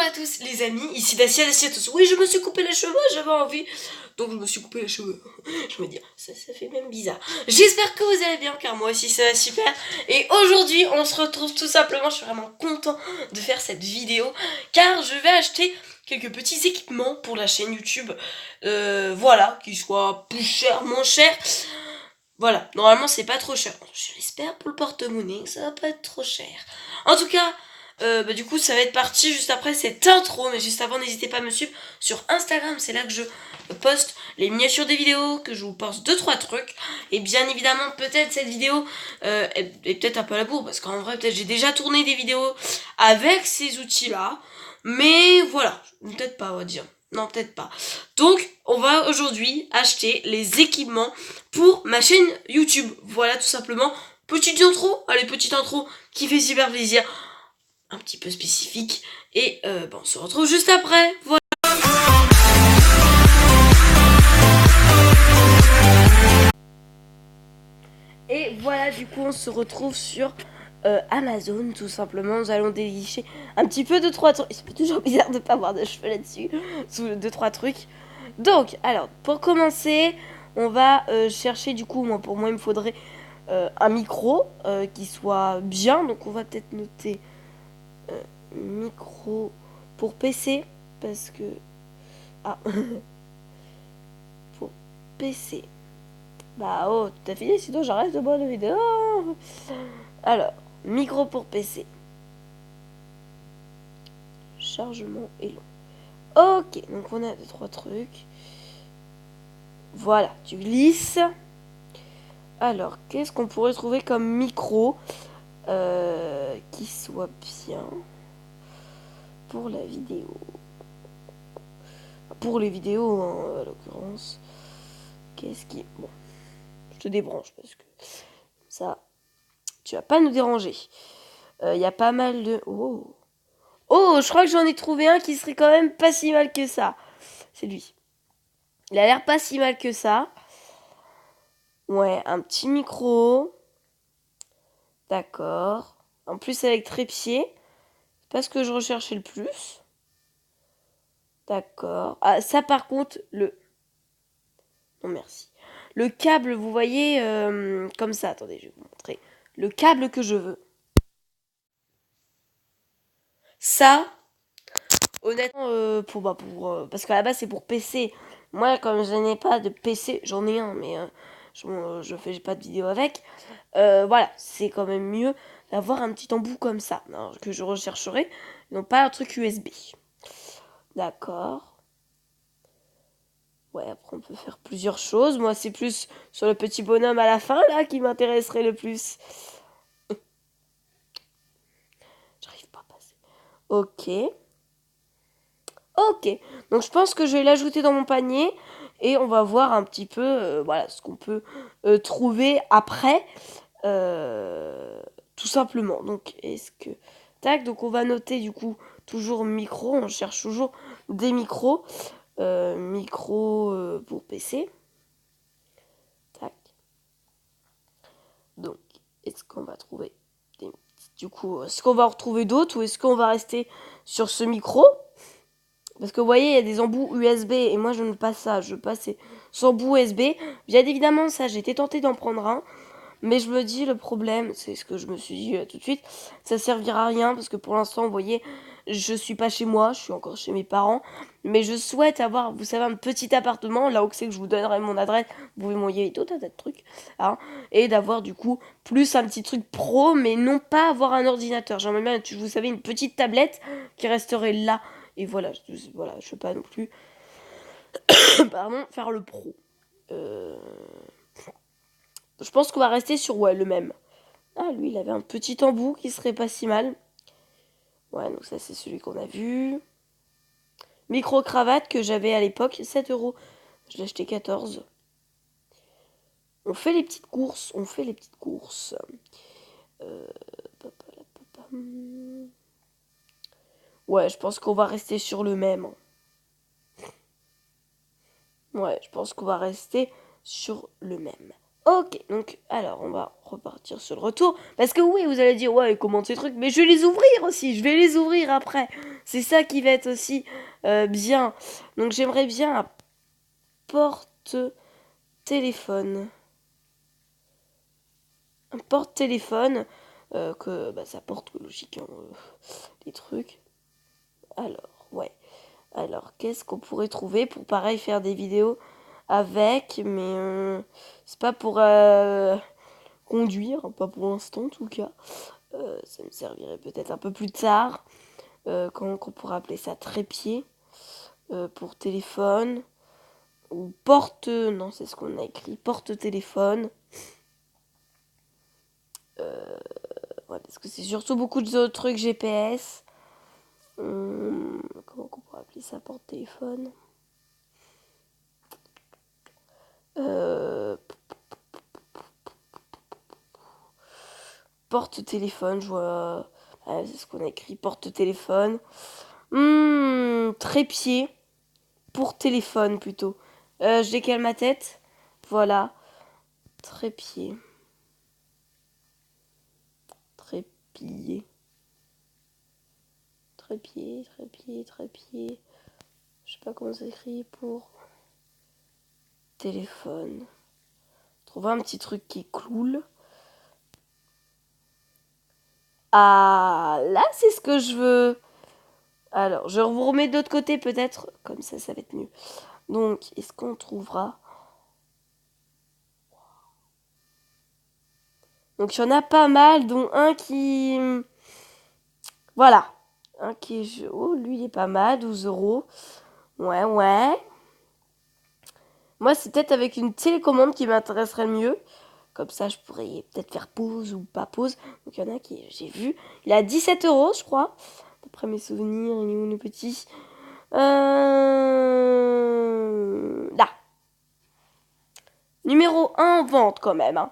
à tous les amis, ici Dacia tous. Oui, je me suis coupé les cheveux, j'avais envie. Donc je me suis coupé les cheveux. Je me dis, ça fait même bizarre. J'espère que vous allez bien, car moi aussi ça va super. Et aujourd'hui, on se retrouve tout simplement, je suis vraiment content de faire cette vidéo, car je vais acheter quelques petits équipements pour la chaîne YouTube. Voilà, qui soient plus chers, moins chers. Voilà, normalement c'est pas trop cher. Je l'espère pour le porte-monnaie, ça va pas être trop cher. En tout cas, du coup ça va être parti juste après cette intro. Mais juste avant, n'hésitez pas à me suivre sur Instagram, c'est là que je poste les miniatures des vidéos, que je vous poste 2-3 trucs. Et bien évidemment, peut-être cette vidéo est peut-être un peu à la bourre, parce qu'en vrai peut-être j'ai déjà tourné des vidéos avec ces outils là. Mais voilà, peut-être pas, on va dire. Non, peut-être pas. Donc, on va aujourd'hui acheter les équipements pour ma chaîne YouTube. Voilà, tout simplement. Petite intro. Allez, petite intro qui fait super plaisir. Un petit peu spécifique. Et on se retrouve juste après. Voilà. Et voilà, du coup, on se retrouve sur Amazon, tout simplement. Nous allons dénicher un petit peu de 3 trucs. C'est toujours bizarre de pas avoir de cheveux là-dessus. Sous 2-3 trucs. Donc, alors, pour commencer, on va chercher, du coup, pour moi, il me faudrait un micro qui soit bien. Donc, on va peut-être noter micro pour PC. Parce que... Ah, pour PC. Bah, oh, t'as fini, sinon j'arrête de voir la vidéo. Alors, micro pour PC. Chargement est long. Ok, donc on a 2-3 trucs. Voilà, tu glisses. Alors, qu'est-ce qu'on pourrait trouver comme micro qui soit bien pour la vidéo? Pour les vidéos, hein, à l'occurrence. Qu'est-ce qui... Bon, je te débranche parce que ça, tu vas pas nous déranger. Il y a pas mal de... Oh, je crois que j'en ai trouvé un qui serait quand même pas si mal que ça. C'est lui. Il a l'air pas si mal que ça. Ouais, un petit micro. D'accord. En plus avec trépied. C'est pas ce que je recherchais le plus. D'accord. Ah, ça par contre, non, merci. Le câble, vous voyez, comme ça. Attendez, je vais vous montrer. Le câble que je veux. Ça, honnêtement, parce qu'à la base, c'est pour PC. Moi, comme je n'ai pas de PC, j'en ai un, mais je fais pas de vidéo avec. Voilà, c'est quand même mieux d'avoir un petit embout comme ça, que je rechercherai, non pas un truc USB. D'accord. Ouais, après on peut faire plusieurs choses. Moi, c'est plus sur le petit bonhomme à la fin, là, qui m'intéresserait le plus. J'arrive pas à passer. Ok. Ok. Donc, je pense que je vais l'ajouter dans mon panier. Et on va voir un petit peu, voilà, ce qu'on peut trouver après. Tout simplement. Donc, est-ce que... Tac, donc on va noter, du coup, toujours micro. On cherche toujours des micros. Micro pour PC. Tac. Donc, est-ce qu'on va trouver des... Du coup, est-ce qu'on va en retrouver d'autres ou est-ce qu'on va rester sur ce micro? Parce que vous voyez, il y a des embouts USB et moi je ne veux pas ça. Je veux pas ces embouts USB. Bien évidemment, ça, j'ai été tentée d'en prendre un. Mais je me dis, le problème, c'est ce que je me suis dit tout de suite, ça servira à rien parce que pour l'instant, vous voyez, je suis pas chez moi, je suis encore chez mes parents. Mais je souhaite avoir, vous savez, un petit appartement, là où c'est que je vous donnerai mon adresse, vous pouvez m'envoyer tout un tas de trucs. Hein, et d'avoir du coup plus un petit truc pro, mais non pas avoir un ordinateur. J'aimerais bien, vous savez, une petite tablette qui resterait là. Et voilà, je veux pas non plus pardon, faire le pro. Je pense qu'on va rester sur le même. Ah, lui, il avait un petit embout qui serait pas si mal. Ouais, donc ça, c'est celui qu'on a vu. Micro-cravate que j'avais à l'époque, 7 euros. Je l'ai acheté 14. On fait les petites courses. Ouais, je pense qu'on va rester sur le même. Ouais, je pense qu'on va rester sur le même. Ok, donc, alors, on va repartir sur le retour. Parce que oui, vous allez dire, ouais, comment ces trucs, mais je vais les ouvrir aussi, je vais les ouvrir après. C'est ça qui va être aussi bien. Donc j'aimerais bien un porte-téléphone. Un porte-téléphone que ça porte logiquement des trucs. Alors, ouais. Alors, qu'est-ce qu'on pourrait trouver pour pareil faire des vidéos avec, mais c'est pas pour conduire, pas pour l'instant en tout cas. Ça me servirait peut-être un peu plus tard, quand on pourrait appeler ça trépied, pour téléphone, ou porte, non c'est ce qu'on a écrit, porte-téléphone. Ouais, parce que c'est surtout beaucoup de trucs GPS. Comment on pourrait appeler ça, porte-téléphone? Porte-téléphone, je vois. C'est ce qu'on a écrit, porte-téléphone. Trépied. Pour téléphone plutôt. Je décale ma tête. Voilà. Trépied. Trépied. Trépied, trépied, trépied. Je sais pas comment ça s'écrit pour téléphone. Trouver un petit truc qui coule. Ah, là, c'est ce que je veux. Alors, je vous remets de l'autre côté peut-être. Comme ça va être mieux. Donc, est-ce qu'on trouvera... Donc, il y en a pas mal, dont un qui... Voilà. Un qui est... Oh, lui, il est pas mal, 12 €. Ouais. Moi, c'est peut-être avec une télécommande qui m'intéresserait le mieux. Comme ça, je pourrais peut-être faire pause ou pas pause. Donc, il y en a qui, j'ai vu. Il est à 17 €, je crois. D'après mes souvenirs, il est où le petit Là. Numéro 1 en vente, quand même. Hein.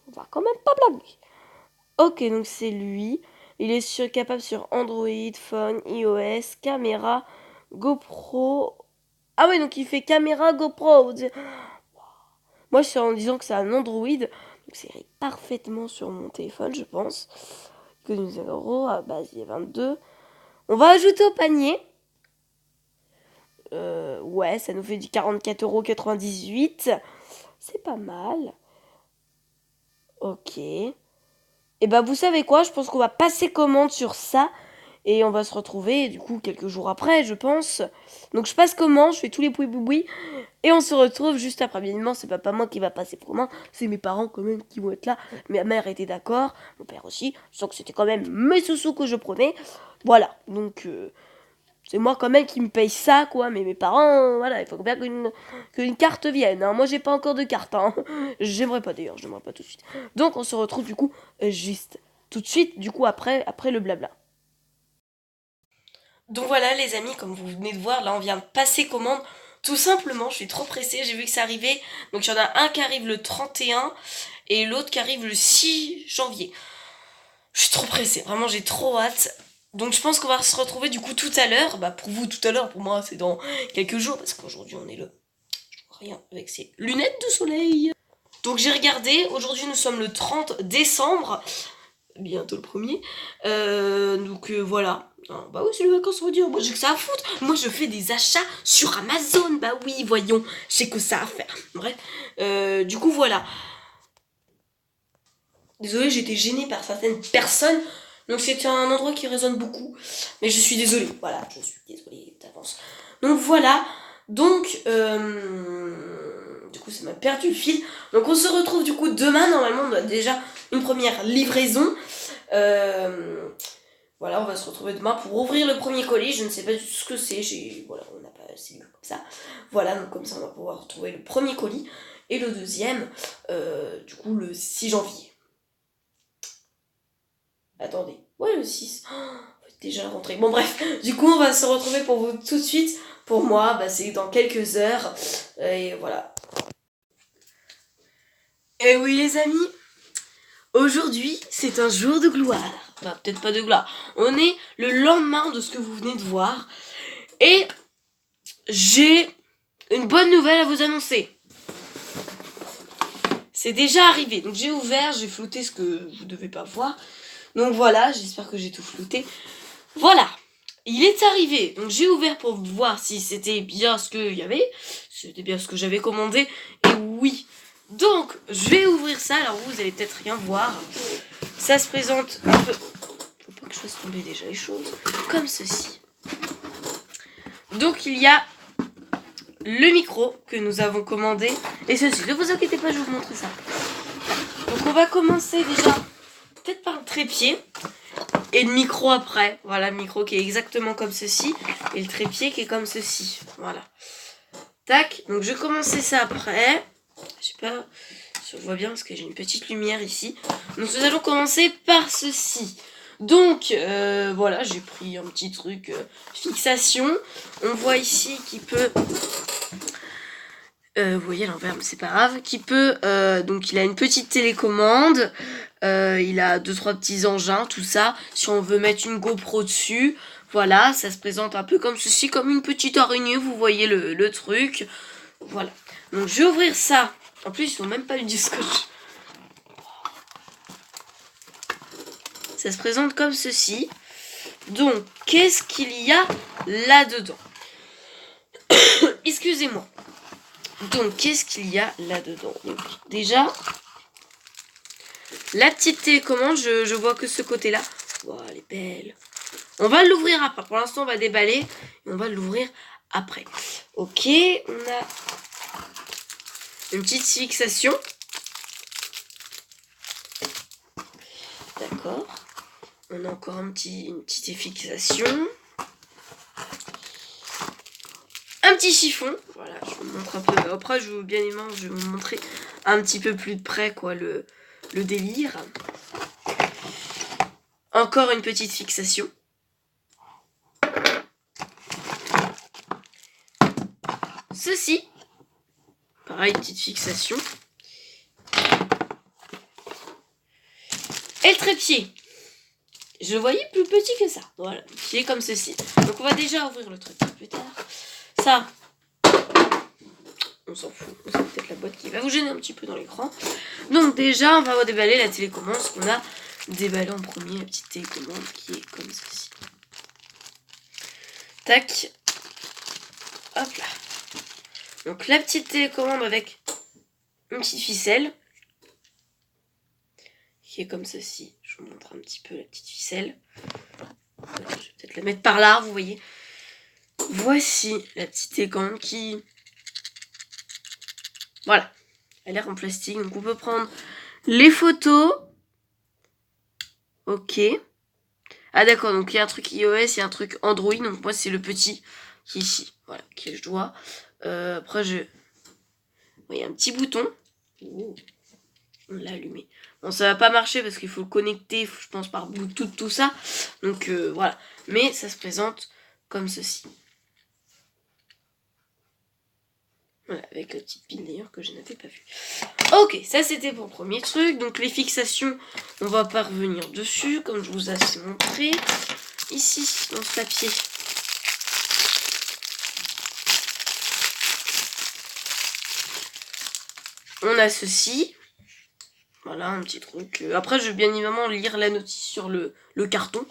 On va quand même pas blabler. Ok, donc c'est lui. Il est capable sur Android, phone, iOS, caméra, GoPro. Ah ouais, donc il fait caméra GoPro. Moi, je suis en disant que c'est un Android. Donc, c'est parfaitement sur mon téléphone, je pense. Que 0 € à base, il y a 22. On va ajouter au panier. Ouais, ça nous fait du 44,98 €. C'est pas mal. Ok. Et bah, vous savez quoi? Je pense qu'on va passer commande sur ça. Et on va se retrouver, du coup, quelques jours après, je pense. Donc, je passe commande, je fais tous les boui-boui. Et on se retrouve juste après. Bien évidemment, c'est pas moi qui va passer commande. C'est mes parents, quand même, qui vont être là. Ma mère était d'accord. Mon père aussi. Je sens que c'était quand même mes sous-sous que je prenais. Voilà. Donc, c'est moi, quand même, qui me paye ça, quoi. Mais mes parents, voilà. Il faut bien qu'une carte vienne. Hein. Moi, j'ai pas encore de carte. Hein. J'aimerais pas, d'ailleurs. J'aimerais pas tout de suite. Donc, on se retrouve, du coup, juste tout de suite. Du coup, après le blabla. Donc voilà les amis, comme vous venez de voir, là on vient de passer commande. Tout simplement, je suis trop pressée, j'ai vu que ça arrivait. Donc il y en a un qui arrive le 31 et l'autre qui arrive le 6 janvier. Je suis trop pressée, vraiment j'ai trop hâte. Donc je pense qu'on va se retrouver du coup tout à l'heure. Bah pour vous tout à l'heure, pour moi c'est dans quelques jours parce qu'aujourd'hui on est je vois rien avec ces lunettes de soleil. Donc j'ai regardé, aujourd'hui nous sommes le 30 décembre. Bientôt le premier. Donc voilà. Ah, bah oui, c'est les vacances, on va dire. Moi, j'ai que ça à foutre. Moi, je fais des achats sur Amazon. Bah oui, voyons. J'ai que ça à faire. Bref. Du coup, voilà. Désolée, j'étais gênée par certaines personnes. Donc, c'était un endroit qui résonne beaucoup. Mais je suis désolée. Voilà, je suis désolée d'avance. Donc, voilà. Donc, du coup, ça m'a perdu le fil. Donc, on se retrouve, du coup, demain. Normalement, on a déjà une première livraison. Voilà, on va se retrouver demain pour ouvrir le premier colis. Je ne sais pas du tout ce que c'est. Voilà, on n'a pas assez lu comme ça. Voilà, donc comme ça, on va pouvoir retrouver le premier colis. Et le deuxième, du coup, le 6 janvier. Attendez. Ouais, le 6. Oh, déjà la rentrée. Bon, bref. Du coup, on va se retrouver pour vous tout de suite. Pour moi, bah, c'est dans quelques heures. Et voilà. Et oui, les amis. Aujourd'hui, c'est un jour de gloire. Enfin, peut-être pas de gloire. On est le lendemain de ce que vous venez de voir. Et j'ai une bonne nouvelle à vous annoncer. C'est déjà arrivé. Donc j'ai ouvert, j'ai flouté ce que vous devez pas voir. Donc voilà, j'espère que j'ai tout flouté. Voilà. il est arrivé. Donc j'ai ouvert pour voir si c'était bien ce qu'il y avait. C'était bien ce que j'avais commandé. Et oui. Donc je vais ouvrir ça. Alors vous allez peut-être rien voir. Ça se présente un peu... Faut pas que je fasse tomber déjà les choses. Comme ceci. Donc il y a le micro que nous avons commandé. Et ceci. Ne vous inquiétez pas, je vais vous montrer ça. Donc on va commencer déjà peut-être par le trépied. Et le micro après. Voilà, le micro qui est exactement comme ceci. Et le trépied qui est comme ceci. Voilà. Tac. Donc je vais commencer ça après. Je sais pas si on voit bien parce que j'ai une petite lumière ici. Donc nous allons commencer par ceci. Donc voilà, j'ai pris un petit truc fixation. On voit ici qu'il peut... vous voyez à l'envers, mais c'est pas grave. Qui peut... donc il a une petite télécommande. Il a 2-3 petits engins, tout ça. Si on veut mettre une GoPro dessus, voilà, ça se présente un peu comme ceci, comme une petite araignée, vous voyez le truc. Voilà. Donc je vais ouvrir ça. En plus, ils n'ont même pas eu du scotch. Ça se présente comme ceci. Donc, qu'est-ce qu'il y a là-dedans? Excusez-moi. Donc, qu'est-ce qu'il y a là-dedans? Donc, déjà... La petite télécommande, je vois que ce côté-là. Wow, elle est belle. On va l'ouvrir après. Pour l'instant, on va déballer. Et on va l'ouvrir après. Ok, on a une petite fixation. D'accord. On a encore une petite fixation. Un petit chiffon. Voilà, je vous montre un peu. Après, bien évidemment, je vais vous montrer un petit peu plus de près, quoi, le délire. Encore une petite fixation. Ceci. Pareil, petite fixation. Et le trépied. Je le voyais plus petit que ça. Voilà, qui est comme ceci. Donc on va déjà ouvrir le trépied plus tard. Ça, on s'en fout. C'est peut-être la boîte qui va vous gêner un petit peu dans l'écran. Donc déjà, on va déballer la télécommande. Ce qu'on a déballé en premier, la petite télécommande qui est comme ceci. Tac. Hop là. Donc la petite télécommande avec une petite ficelle. Qui est comme ceci. Je vous montre un petit peu la petite ficelle. Je vais peut-être la mettre par là, vous voyez. Voici la petite télécommande qui... Voilà. Elle a l'air en plastique. Donc on peut prendre les photos. Ok. Ah d'accord, donc il y a un truc iOS, il y a un truc Android. Donc moi c'est le petit qui est ici. Voilà, que je dois. Après je... Il y a un petit bouton. Oh. On l'a allumé. Bon, ça va pas marcher parce qu'il faut le connecter, je pense, par Bluetooth, tout ça. Donc voilà. Mais ça se présente comme ceci. Voilà, avec la petite pile d'ailleurs que je n'avais pas vue. Ok, ça c'était pour le premier truc. Donc les fixations, on va pas revenir dessus, comme je vous ai montré. Ici, dans ce papier. On a ceci. Voilà, un petit truc. Après, je vais bien évidemment lire la notice sur le carton.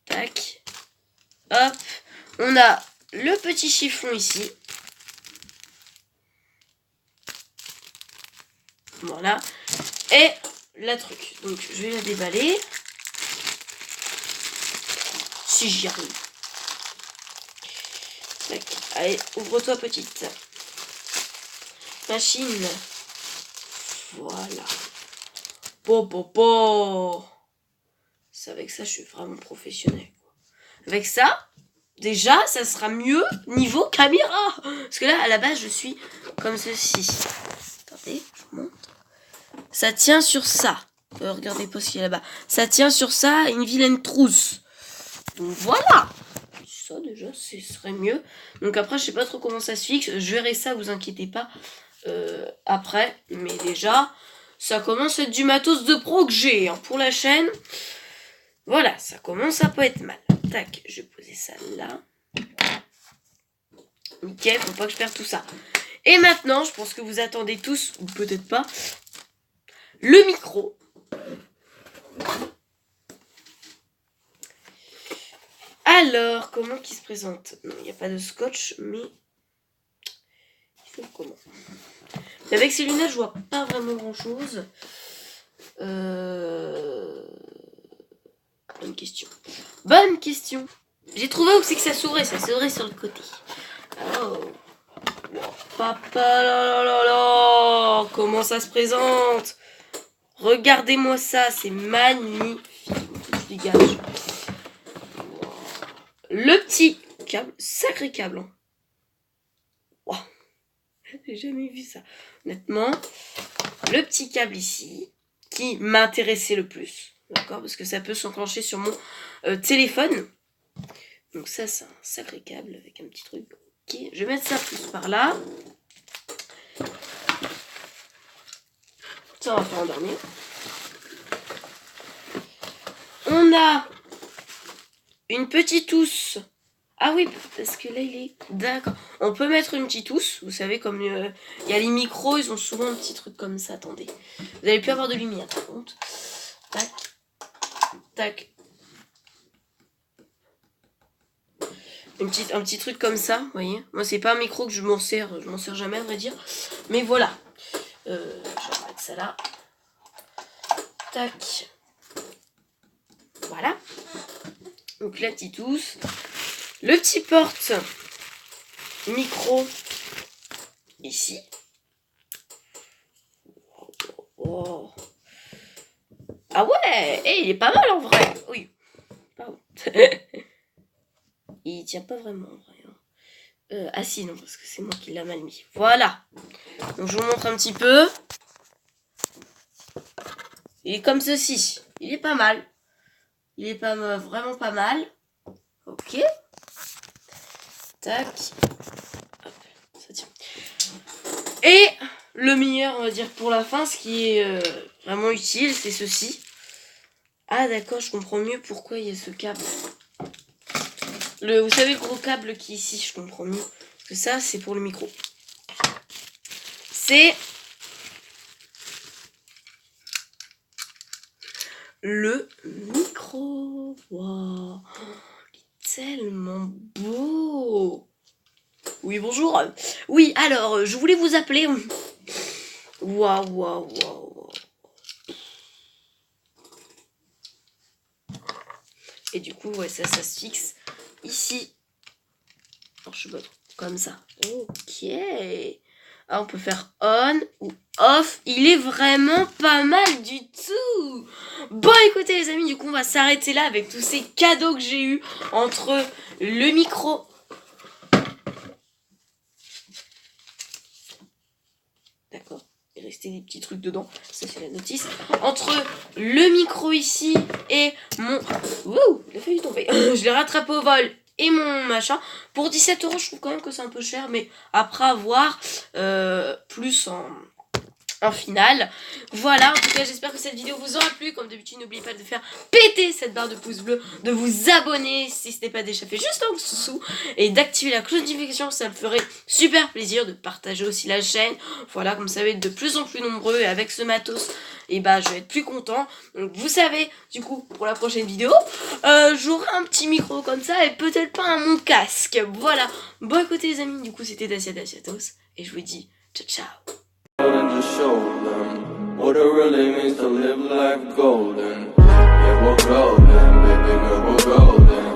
Tac. Hop. On a le petit chiffon ici. Voilà. Et la truc. Donc, je vais la déballer. Si j'y arrive. Tac. Allez, ouvre-toi, petite machine. Voilà. C'est avec ça, je suis vraiment professionnel. Avec ça, déjà, ça sera mieux niveau caméra. Parce que là, à la base, je suis comme ceci. Attendez, je vous montre. Ça tient sur ça. Regardez pas ce qu'il y a là-bas. Ça tient sur ça, une vilaine trousse. Donc voilà. Ça, déjà, ce serait mieux. Donc après, je sais pas trop comment ça se fixe. Je verrai ça, vous inquiétez pas. Après, mais déjà... Ça commence à être du matos de pro que j'ai pour la chaîne. Voilà, ça commence à pas être mal. Tac, je vais poser ça là. Nickel, faut pas que je perde tout ça. Et maintenant, je pense que vous attendez tous, ou peut-être pas, le micro. Alors, comment qu'il se présente? Non, il n'y a pas de scotch, mais il fait comment? Mais avec ces lunettes, je vois pas vraiment grand chose. Bonne question. Bonne question. J'ai trouvé où c'est que ça s'ouvrait sur le côté. Oh. Papa, là là là là. Comment ça se présente? Regardez-moi ça, c'est magnifique. Je dégage. Le petit câble, sacré câble. Hein. Wow. J'ai jamais vu ça. Honnêtement, le petit câble ici, qui m'intéressait le plus. D'accord? Parce que ça peut s'enclencher sur mon téléphone. Donc ça, c'est un sacré câble avec un petit truc. Ok, je vais mettre ça plus par là. Ça, on va faire endormir. On a une petite housse. Ah oui, parce que là, il est... D'accord. On peut mettre une petite housse. Vous savez, comme il y a les micros, ils ont souvent un petit truc comme ça. Attendez. Vous allez plus avoir de lumière, par contre. Tac. Tac. Un petit truc comme ça, vous voyez. Moi, c'est pas un micro que je m'en sers jamais, à vrai dire. Mais voilà. Je vais mettre ça là. Tac. Voilà. Donc la petite housse. Le petit porte micro ici. Oh. Ah ouais, il est pas mal en vrai. Oui. Pardon. Il tient pas vraiment en vrai. Ah si, non, parce que c'est moi qui l'ai mal mis. Voilà. Donc je vous montre un petit peu. Il est comme ceci. Il est pas mal. Il est pas vraiment pas mal. Ok. Tac. Hop, ça tient. Et le meilleur, on va dire, pour la fin, ce qui est vraiment utile, c'est ceci. Ah d'accord, je comprends mieux pourquoi il y a ce câble. Vous savez, le gros câble qui est ici, je comprends mieux. Parce que ça, c'est pour le micro. C'est le micro. Waouh, il est tellement beau. Oui, bonjour. Oui, alors, je voulais vous appeler. Waouh, waouh, waouh. Et du coup, ouais, ça se fixe ici. Alors, je sais pas trop, comme ça. Ok. Ah, on peut faire on ou off. Il est vraiment pas mal du tout. Bon, écoutez les amis, du coup, on va s'arrêter là avec tous ces cadeaux que j'ai eu entre le micro. D'accord. Il restait des petits trucs dedans. Ça, c'est la notice. Entre le micro ici et mon... Wouh, il a failli tomber. Je l'ai rattrapé au vol. Et mon machin. Pour 17 €, je trouve quand même que c'est un peu cher. Mais après avoir plus en finale. Voilà, en tout cas, j'espère que cette vidéo vous aura plu. Comme d'habitude, n'oubliez pas de faire péter cette barre de pouce bleu, de vous abonner si ce n'est pas déjà fait juste en dessous, et d'activer la cloche de notification, ça me ferait super plaisir. De partager aussi la chaîne. Voilà, comme ça va être de plus en plus nombreux, et avec ce matos, et bah je vais être plus content. Donc vous savez, du coup, pour la prochaine vidéo, j'aurai un petit micro comme ça, et peut-être pas un mon casque. Voilà. Bon, écoutez les amis, du coup, c'était Dacia Daciatos, et je vous dis ciao ciao. And just show them what it really means to live life golden. Yeah, we're golden, baby girl, we're golden.